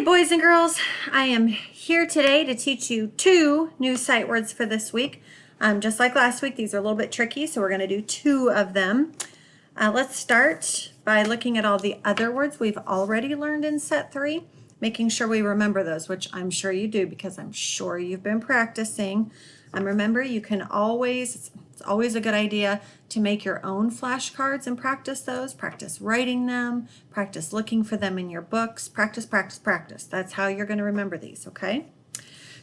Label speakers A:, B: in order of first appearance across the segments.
A: boys and girls, I am here today to teach you 2 new sight words for this week. Just like last week, these are a little bit tricky, so we're going to do 2 of them. Let's start by looking at all the other words we've already learned in set 3, making sure we remember those, which I'm sure you do because I'm sure you've been practicing. Remember, you can always, it's always a good idea to make your own flashcards and practice those. Practice writing them, practice looking for them in your books. Practice, practice, practice. That's how you're going to remember these, okay?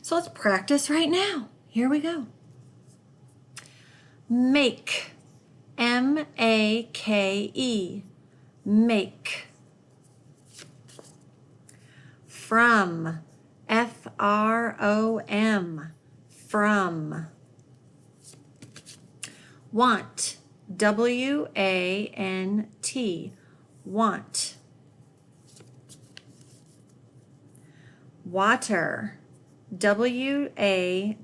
A: So let's practice right now. Here we go. Make, M-A-K-E, make. From, F-R-O-M, from. Want, W-A-N-T, want. Water, W-A-T-E-R,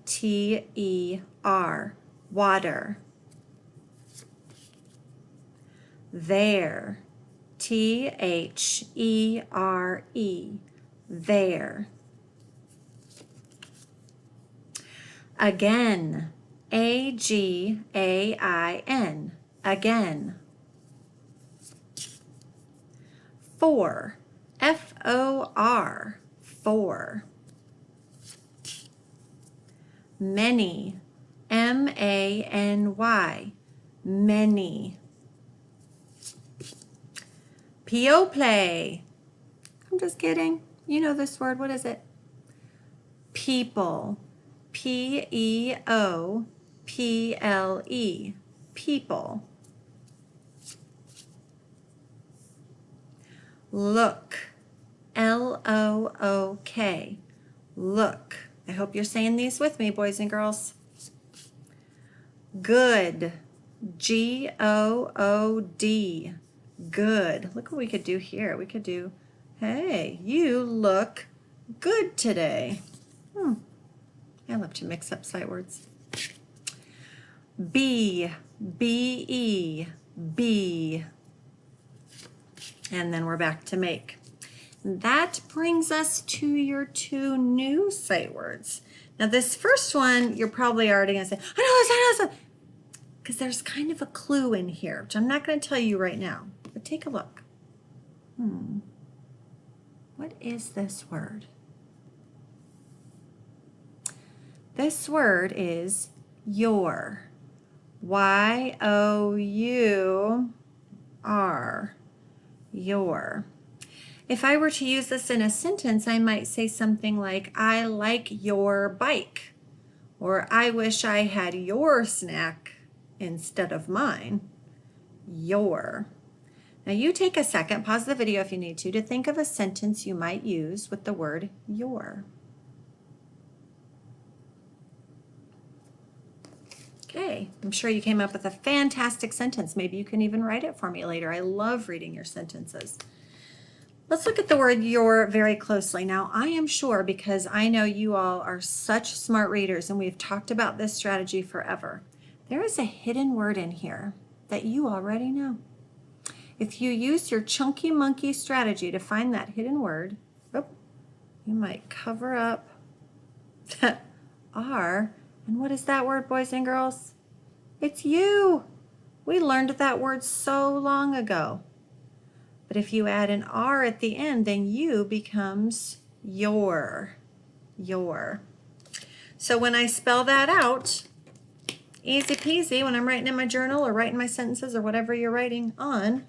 A: water. There, T-H-E-R-E, there. Again, A-G-A-I-N, again. For, F-O-R, for. Many, M-A-N-Y, many. People. I'm just kidding. You know this word. What is it? People. P-E-O-P-L-E. People. Look. L-O-O-K. Look. I hope you're saying these with me, boys and girls. Good. G-O-O-D. Good. Look what we could do here. We could do, hey, you look good today. I love to mix up sight words. Be, B-E, be. And then we're back to make. That brings us to your 2 new sight words. Now this first one, you're probably already going to say, I know this, because there's kind of a clue in here, which I'm not going to tell you right now. But take a look. What is this word? This word is your. Y-O-U-R. Your. If I were to use this in a sentence, I might say something like, I like your bike. Or I wish I had your snack instead of mine. Your. Now you take a second, pause the video if you need to think of a sentence you might use with the word your. Okay, I'm sure you came up with a fantastic sentence. Maybe you can even write it for me later. I love reading your sentences. Let's look at the word your very closely. Now, I am sure, because I know you all are such smart readers and we've talked about this strategy forever, there is a hidden word in here that you already know. If you use your chunky monkey strategy to find that hidden word, you might cover up that R. And what is that word, boys and girls? It's you. We learned that word so long ago. But if you add an R at the end, then you becomes your. Your. So when I spell that out, easy peasy, when I'm writing in my journal or writing my sentences or whatever you're writing on,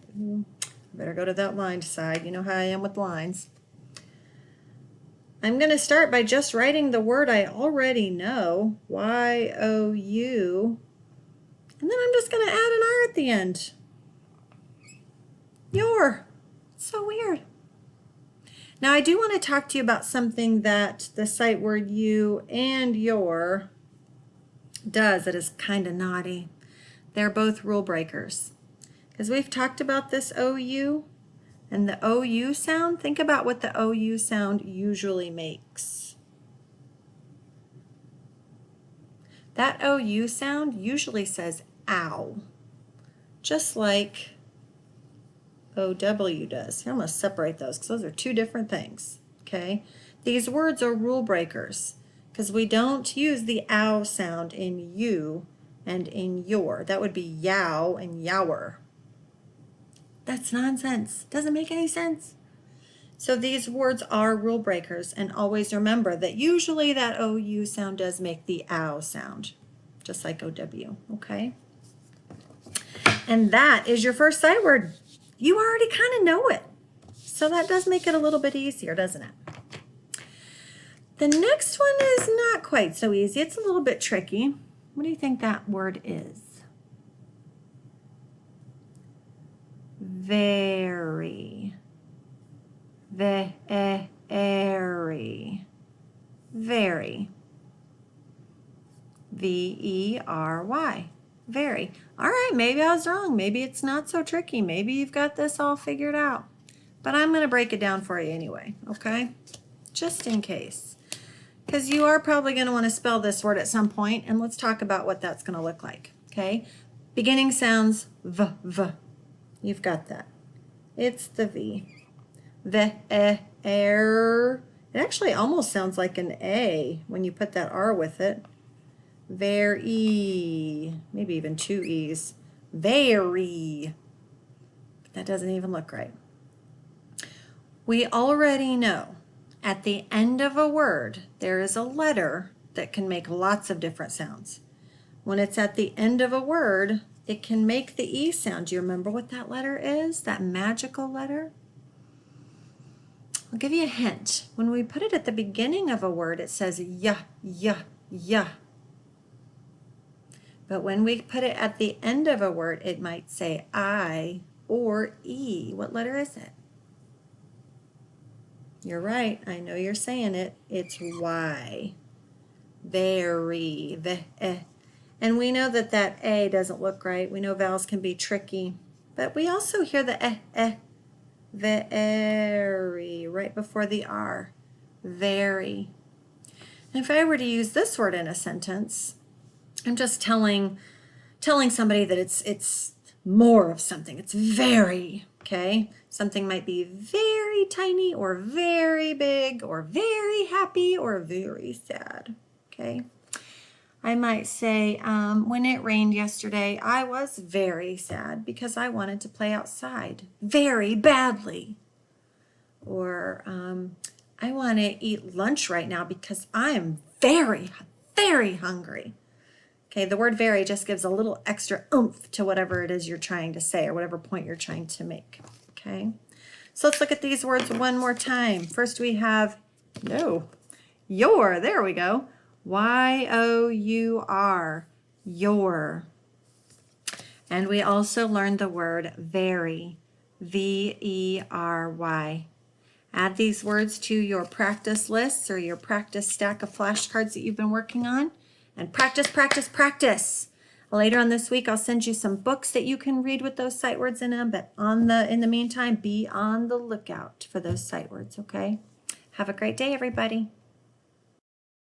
A: better go to that lined side. You know how I am with lines. I'm going to start by just writing the word I already know, Y-O-U, and then I'm just going to add an R at the end. Your. So weird. Now I do want to talk to you about something that the sight word you and your does that is kind of naughty. They're both rule breakers. Because we've talked about this OU and the OU sound. Think about what the OU sound usually makes. That OU sound usually says ow, just like OW does. Here, I'm going to separate those because those are 2 different things. okay? These words are rule breakers because we don't use the ow sound in you and in your. That would be yow and yower. That's nonsense. Doesn't make any sense. So these words are rule breakers, and always remember that usually that OU sound does make the ow sound, just like OW, okay? And that is your first sight word. You already kind of know it. So that does make it a little bit easier, doesn't it? The next one is not quite so easy. It's a little bit tricky. What do you think that word is? Very. Very. Very. V-E-R-Y. Very. All right, maybe I was wrong. Maybe it's not so tricky. Maybe you've got this all figured out. But I'm going to break it down for you anyway, okay? Just in case. Because you are probably going to want to spell this word at some point, and let's talk about what that's going to look like, okay? Beginning sounds v, v. You've got that. It's the V. Ver. It actually almost sounds like an A when you put that R with it. Very. Maybe even two E's. Very. That doesn't even look right. We already know at the end of a word there is a letter that can make lots of different sounds. When it's at the end of a word, it can make the E sound. Do you remember what that letter is? That magical letter? I'll give you a hint. When we put it at the beginning of a word, it says ya, ya, ya. But when we put it at the end of a word, it might say I or E. What letter is it? You're right. I know you're saying it. It's Y. Very. And we know that that A doesn't look right. We know vowels can be tricky. But we also hear the very right before the R. Very. And if I were to use this word in a sentence, I'm just telling somebody that it's more of something. It's very, okay? Something might be very tiny or very big or very happy or very sad, okay? I might say, when it rained yesterday, I was very sad because I wanted to play outside very badly. Or I want to eat lunch right now because I am very, very hungry. Okay, the word very just gives a little extra oomph to whatever it is you're trying to say or whatever point you're trying to make. Okay, so let's look at these words one more time. First we have, your, there we go. Y-O-U-R, your. And we also learned the word very, V-E-R-Y. Add these words to your practice lists or your practice stack of flashcards that you've been working on. And practice, practice, practice. Later on this week, I'll send you some books that you can read with those sight words in them. But in the meantime, be on the lookout for those sight words, okay? Have a great day, everybody.